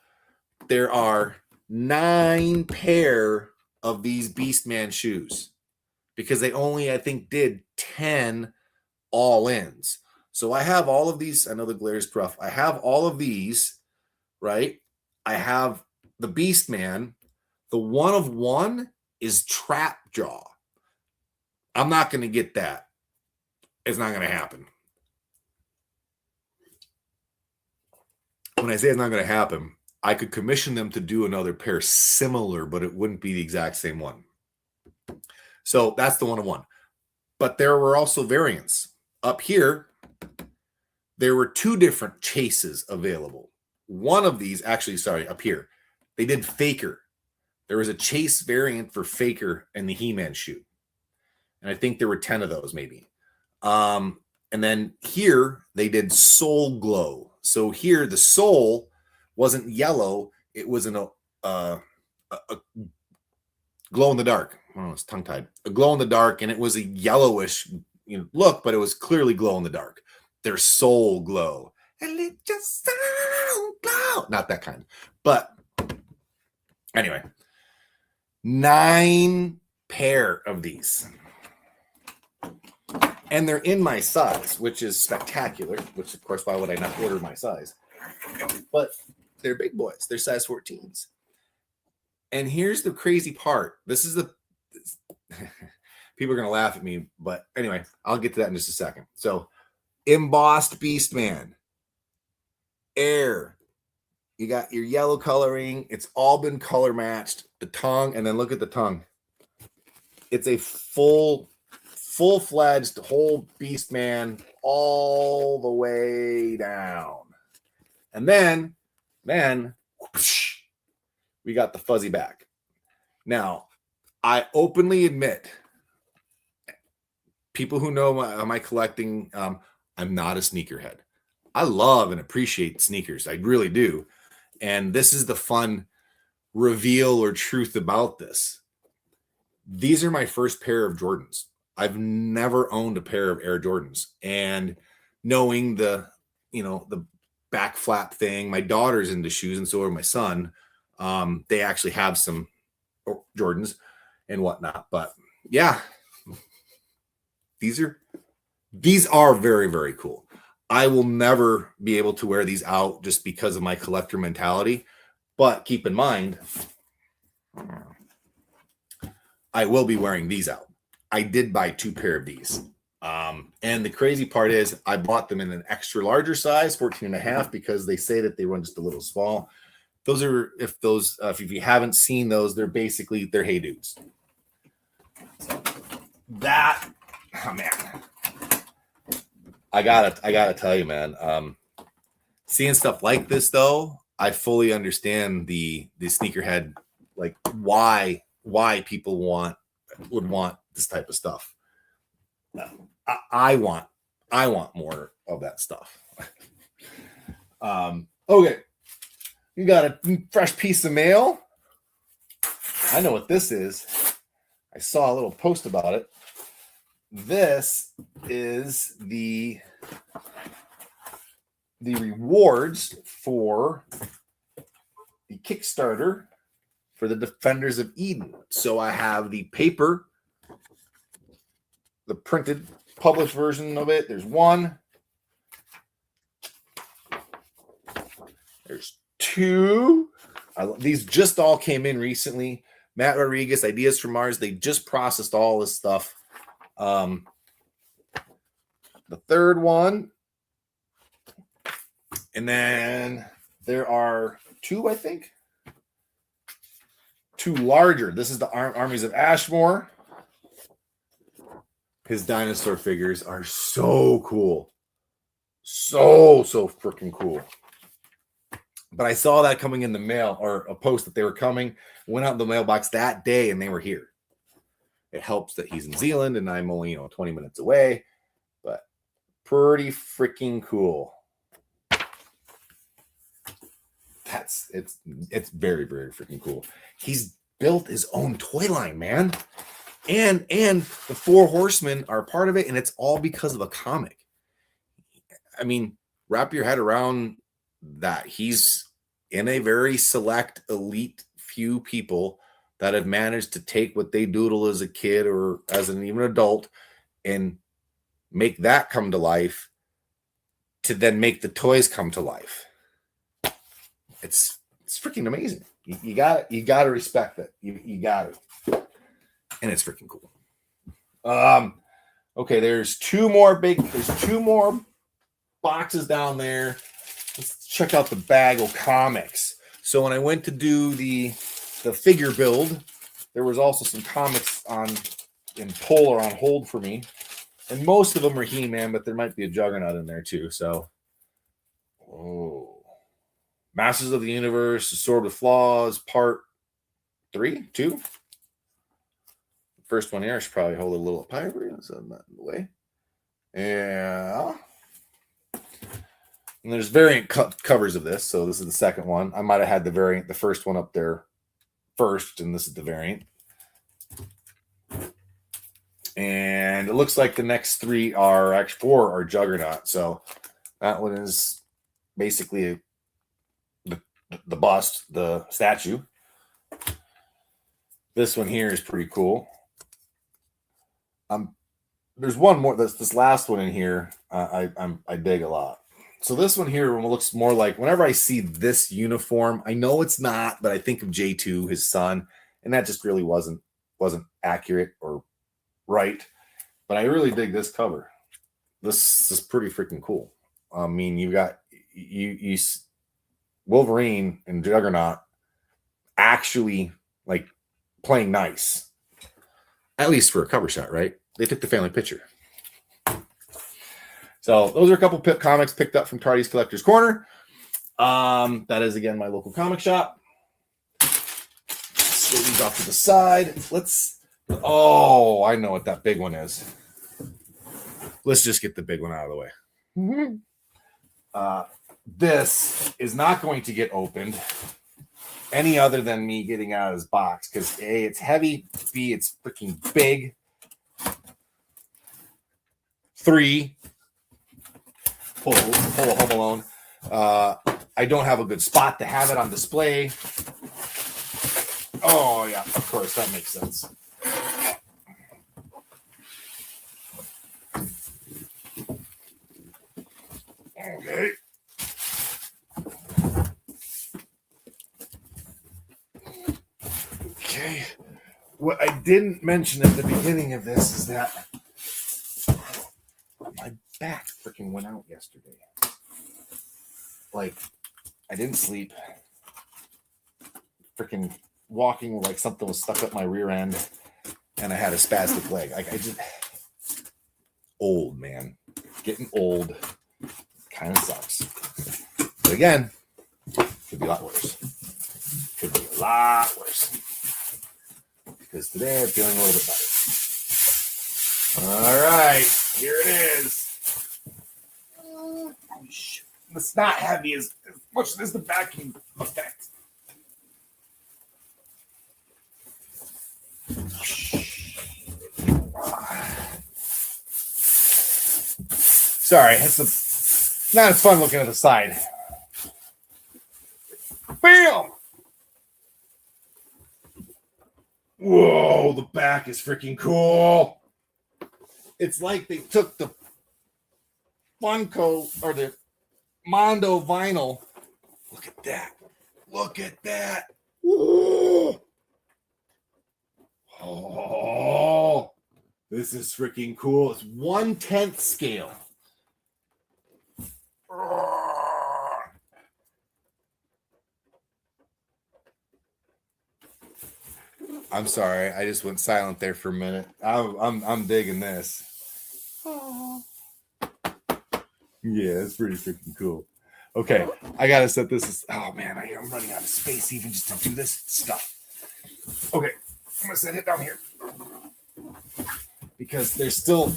there are 9 pair of these Beastman shoes because they only, I think, did 10 all-ins. So I have all of these. I know the glare is rough. I have all of these, right? I have the Beastman. The one of one is Trap Jaw. I'm not going to get that. It's not going to happen. When I say it's not going to happen, I could commission them to do another pair similar, but it wouldn't be the exact same one. So that's the one of one. But there were also variants. Up here, there were 2 different chases available. One of these, up here, they did Faker. There was a chase variant for Faker and the He-Man shoe. And I think there were 10 of those maybe. And then here, they did Soul Glow. So here, the soul wasn't yellow. It was a glow in the dark. Oh, it's tongue-tied. A glow in the dark, and it was a yellowish look, but it was clearly glow in the dark. their soul glow. And let your soul glow. Not that kind. But anyway, 9 pair of these. And they're in my size, which is spectacular, which, of course, why would I not order my size? But they're big boys. They're size 14s. And here's the crazy part. This is the... People are going to laugh at me, but anyway, I'll get to that in just a second. So, embossed Beastman. Air. You got your yellow coloring. It's all been color matched. The tongue, and then look at the tongue. It's a full-fledged whole Beastman all the way down. And then whoosh, we got the fuzzy back. Now, I openly admit, people who know my collecting, I'm not a sneakerhead. I love and appreciate sneakers. I really do. And this is the fun reveal or truth about this. These are my first pair of Jordans. I've never owned a pair of Air Jordans. And knowing the back flap thing, my daughter's into shoes and so are my son. They actually have some Jordans and whatnot. But yeah, these are very, very cool. I will never be able to wear these out just because of my collector mentality. But keep in mind, I will be wearing these out. I did buy 2 pair of these. And the crazy part is I bought them in an extra larger size, 14.5, because they say that they run just a little small. Those are, if you haven't seen those, they're Hey Dudes. So that, oh man. I gotta tell you, man. Seeing stuff like this, though, I fully understand the sneakerhead, like why people would want this type of stuff. I want more of that stuff. Okay, you got a fresh piece of mail. I know what this is. I saw a little post about it. This is the rewards for the Kickstarter for the Defenders of Eden. So I have the paper, the printed, published version of it. There's 1. There's 2. These just all came in recently. Matt Rodriguez, Ideas from Mars. They just processed all this stuff. The third one, and then there are 2, I think. 2 larger. This is the Armies of Ashmore. His dinosaur figures are so cool. So freaking cool. But I saw that coming in the mail, or a post that they were coming. Went out in the mailbox that day, and they were here. It helps that he's in Zealand and I'm only 20 minutes away, but pretty freaking cool. It's very, very freaking cool. He's built his own toy line, man, and the 4 Horsemen are part of it, and it's all because of a comic. I mean, wrap your head around that. He's in a very select, elite few people that have managed to take what they doodle as a kid or as an even adult and make that come to life to then make the toys come to life. It's freaking amazing. You got to respect it. You got to. And it's freaking cool. Okay, there's 2 more boxes down there. Let's check out the bag of comics. So when I went to do the figure build, there was also some comics in pull or on hold for me, and most of them are He-Man, but there might be a Juggernaut in there too. So, Masters of the Universe, The Sword with Flaws, Part 2. First one here, I should probably hold it a little up higher for you, so I'm not in the way. Yeah. And there's variant covers of this, so this is the second one. I might have had the first one up there first, and this is the variant. And it looks like the next 3 are actually 4 are Juggernaut. So that one is basically the bust, the statue. This one here is pretty cool. There's one more. This last one in here, I dig a lot. So this one here looks more like, whenever I see this uniform, I know it's not, but I think of J2, his son, and that just really wasn't accurate or right. But I really dig this cover. This is pretty freaking cool. I mean, you got you Wolverine and Juggernaut actually like playing nice, at least for a cover shot, right? They took the family picture. So those are a couple comics picked up from Tardy's Collector's Corner. That is, again, my local comic shop. Let's these off to the side. Oh, I know what that big one is. Let's just get the big one out of the way. This is not going to get opened any other than me getting out of this box, because A, it's heavy, B, it's freaking big, 3, full of Home Alone. I don't have a good spot to have it on display. Oh, yeah, of course, that makes sense. Okay. Okay. What I didn't mention at the beginning of this is that my back freaking went out yesterday. Like, I didn't sleep. Freaking walking like something was stuck up my rear end, and I had a spastic leg. Like, I just old, man. Getting old kind of sucks. But again, could be a lot worse. Could be a lot worse. Because today I'm feeling a little bit better. All right, here it is. It's not heavy as much as the vacuum effect. Sorry, it's not as fun looking at the side. Bam! Whoa, the back is freaking cool. It's like they took the Funko or the Mondo vinyl. Look at that. Look at that. Whoa. Oh, this is freaking cool. It's 1/10 scale. I'm sorry, I just went silent there for a minute. I'm digging this. Oh. Yeah, it's pretty freaking cool. Okay, I gotta set this. Oh man, I'm running out of space even just to do this stuff. Okay, I'm gonna set it down here because there's still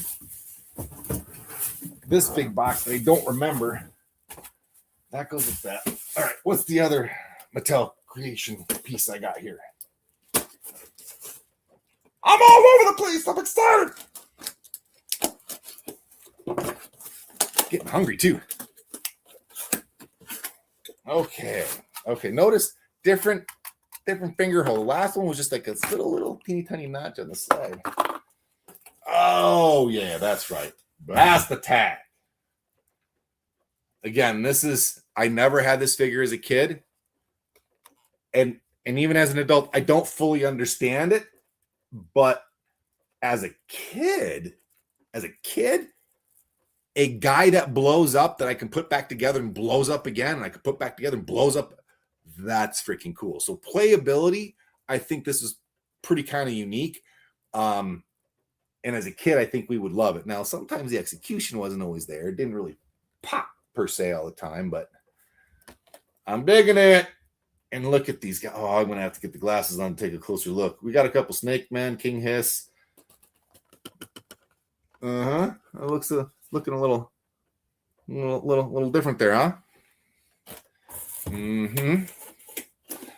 this big box that I don't remember. That goes with that. All right, what's the other Mattel creation piece I got here? I'm all over the place. I'm excited. Getting hungry too. Okay. Notice different finger hole. The last one was just like a little teeny tiny notch on the side. Oh yeah, that's right. Blast Attack. Again, I never had this figure as a kid, and even as an adult, I don't fully understand it. But as a kid, a guy that blows up that I can put back together and blows up again, and I can put back together and blows up, that's freaking cool. So playability, I think this is pretty kind of unique. And as a kid, I think we would love it. Now, sometimes the execution wasn't always there. It didn't really pop per se all the time, but I'm digging it. And look at these guys. Oh, I'm going to have to get the glasses on to take a closer look. We got a couple Snake Man, King Hiss. It looks looking a little different there, huh?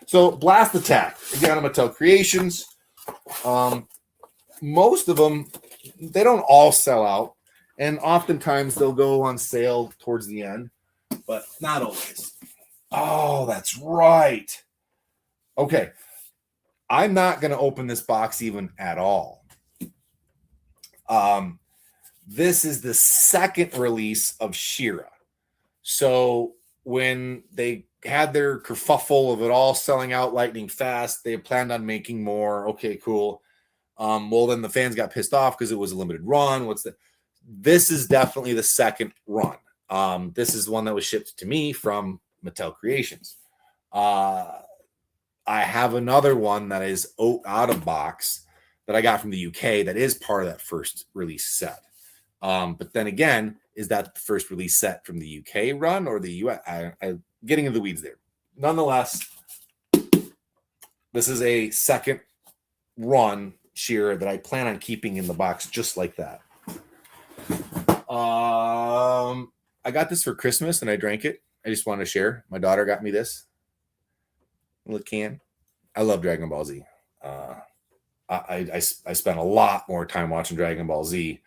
So Blast Attack. Again, Mattel Creations. Most of them they don't all sell out, and oftentimes they'll go on sale towards the end, but not always. Oh, that's right. Okay, I'm not going to open this box even at all. This is the second release of She-Ra. So when they had their kerfuffle of it all selling out lightning fast, they planned on making more. Okay, cool. Well, then the fans got pissed off because it was a limited run. This is definitely the second run. This is one that was shipped to me from Mattel Creations. I have another one that is out of box that I got from the UK that is part of that first release set. But then again, is that the first release set from the UK run or the US? I'm getting into the weeds there. Nonetheless, this is a second run She-Ra that I plan on keeping in the box just like that. I got this for Christmas and I drank it. I just wanted to share. My daughter got me this little can. I love Dragon Ball Z. I spent a lot more time watching Dragon Ball Z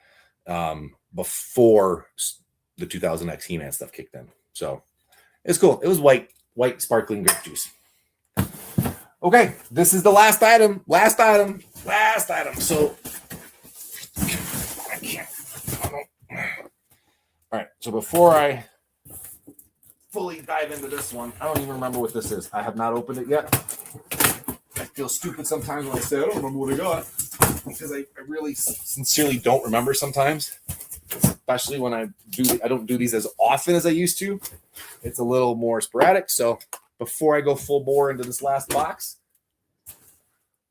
before the 2000X He-Man stuff kicked in. So it's cool. It was white sparkling grape juice. Okay, this is the last item. So I can't. All right, so before I fully dive into this one, I don't even remember what this is. I have not opened it yet. I feel stupid sometimes when I say I don't remember what I got because I really sincerely don't remember sometimes, especially when I don't do these as often as I used to. It's a little more sporadic. So before I go full bore into this last box,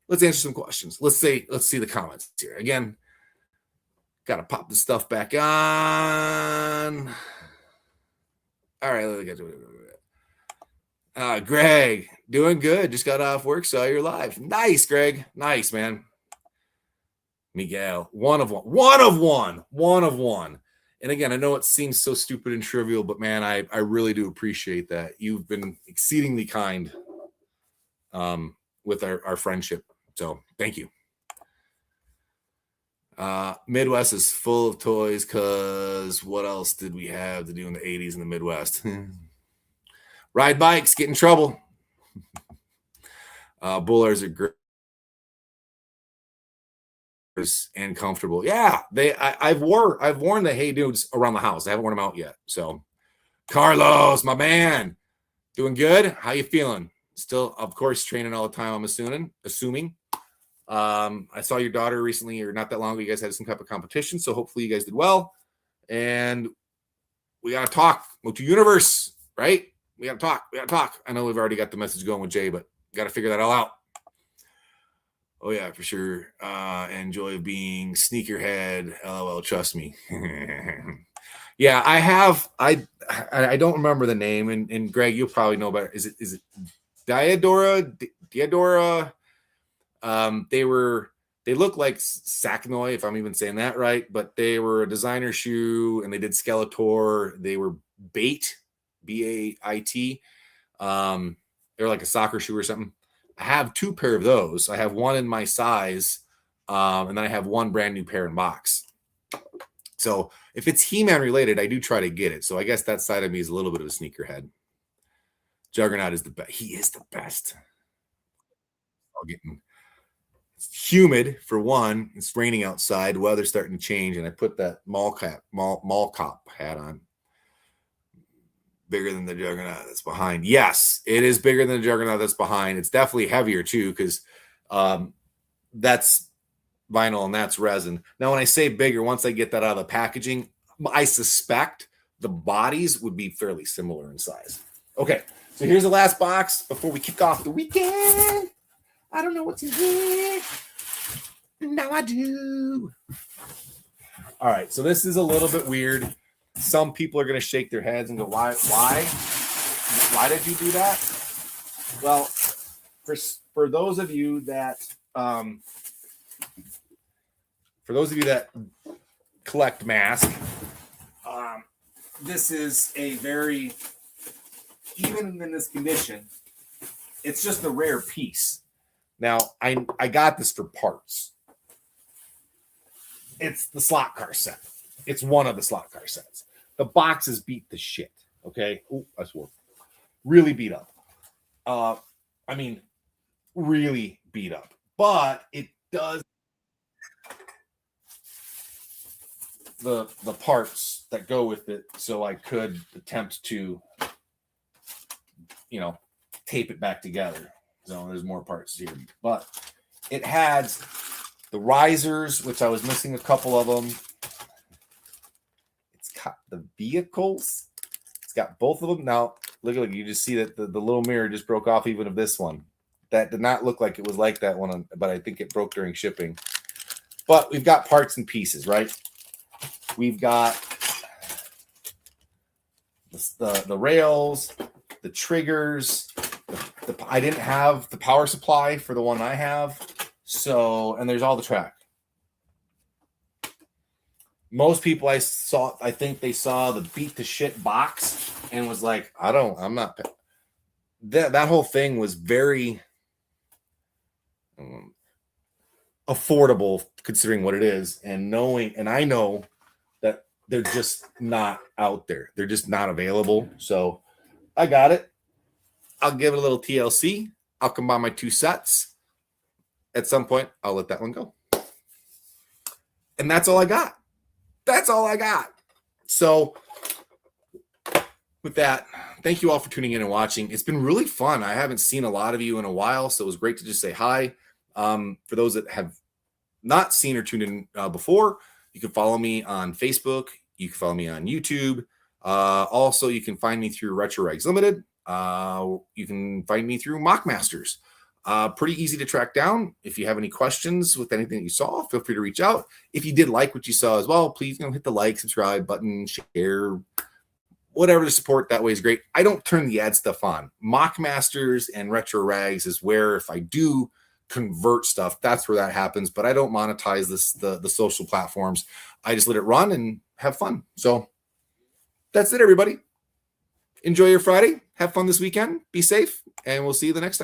let's answer some questions. Let's see the comments here. Again, got to pop the stuff back on. All right, let's get to it. Greg, doing good. Just got off work, saw you're live. Nice, Greg. Nice, man. Miguel, one of one. And again, I know it seems so stupid and trivial, but man, I really do appreciate that. You've been exceedingly kind with our friendship. So thank you. Midwest is full of toys because what else did we have to do in the 80s in the Midwest? Ride bikes, get in trouble. Bullers are great and comfortable. Yeah, I've worn the Hey Dudes around the house. I haven't worn them out yet. So Carlos, my man, doing good. How you feeling? Still, of course, training all the time. I'm assuming. I saw your daughter recently, or not that long ago. You guys had some type of competition, so hopefully you guys did well. And we gotta talk. Motu Universe, right? We gotta talk. I know we've already got the message going with Jay, but gotta figure that all out. Oh yeah, for sure. Enjoy being sneakerhead. LOL, trust me. Yeah, I have. I don't remember the name, and Greg, you'll probably know better. Is it Diadora? They look like Saknoi, if I'm even saying that right, but they were a designer shoe and they did Skeletor. They were Bait, B-A-I-T. They're like a soccer shoe or something. I have 2 pair of those. I have one in my size, and then I have one brand new pair in box. So if it's He-Man related, I do try to get it. So I guess that side of me is a little bit of a sneakerhead. Juggernaut is the best. He is the best. It's humid for one. It's raining outside. Weather's starting to change, and I put that mall cop hat on. Bigger than the Juggernaut that's behind. Yes, it is bigger than the Juggernaut that's behind. It's definitely heavier too, because that's vinyl and that's resin. Now, when I say bigger, once I get that out of the packaging, I suspect the bodies would be fairly similar in size. Okay, so here's the last box before we kick off the weekend. I don't know what's in here. Now I do. All right, so this is a little bit weird. Some people are going to shake their heads and go, why did you do that? Well, for those of you that collect M.A.S.K, this is a very, even in this condition, it's just a rare piece. Now, I got this for parts. It's the slot car set. It's one of the slot car sets. The boxes beat the shit. Okay. Ooh, I swore. Really beat up. I mean, really beat up. But it does the parts that go with it, so I could attempt to, tape it back together. So there's more parts here. But it had the risers, which I was missing a couple of them. It's got the vehicles. It's got both of them. Now, look, you just see that the little mirror just broke off even of this one. That did not look like it was like that one, but I think it broke during shipping. But we've got parts and pieces, right? We've got the rails, the triggers. I didn't have the power supply for the one I have. So, and there's all the track. Most people I think they saw the beat the shit box and was like, I'm not. That whole thing was very affordable considering what it is, and I know that they're just not out there. They're just not available. So I got it. I'll give it a little TLC. I'll combine my two sets. At some point, I'll let that one go. And that's all I got. That's all I got. So with that, thank you all for tuning in and watching. It's been really fun. I haven't seen a lot of you in a while, so it was great to just say hi. For those that have not seen or tuned in before, you can follow me on Facebook. You can follow me on YouTube. Also, you can find me through Retro Rags Limited. You can find me through Mock Masters. Pretty easy to track down. If you have any questions with anything that you saw, feel free to reach out. If you did like what you saw as well, please hit the like, subscribe button, share, whatever to support. That way is great. I don't turn the ad stuff on. Mock Masters and Retro Rags is where, if I do convert stuff, that's where that happens. But I don't monetize the social platforms. I just let it run and have fun. So that's it, everybody. Enjoy your Friday. Have fun this weekend. Be safe, and we'll see you the next time.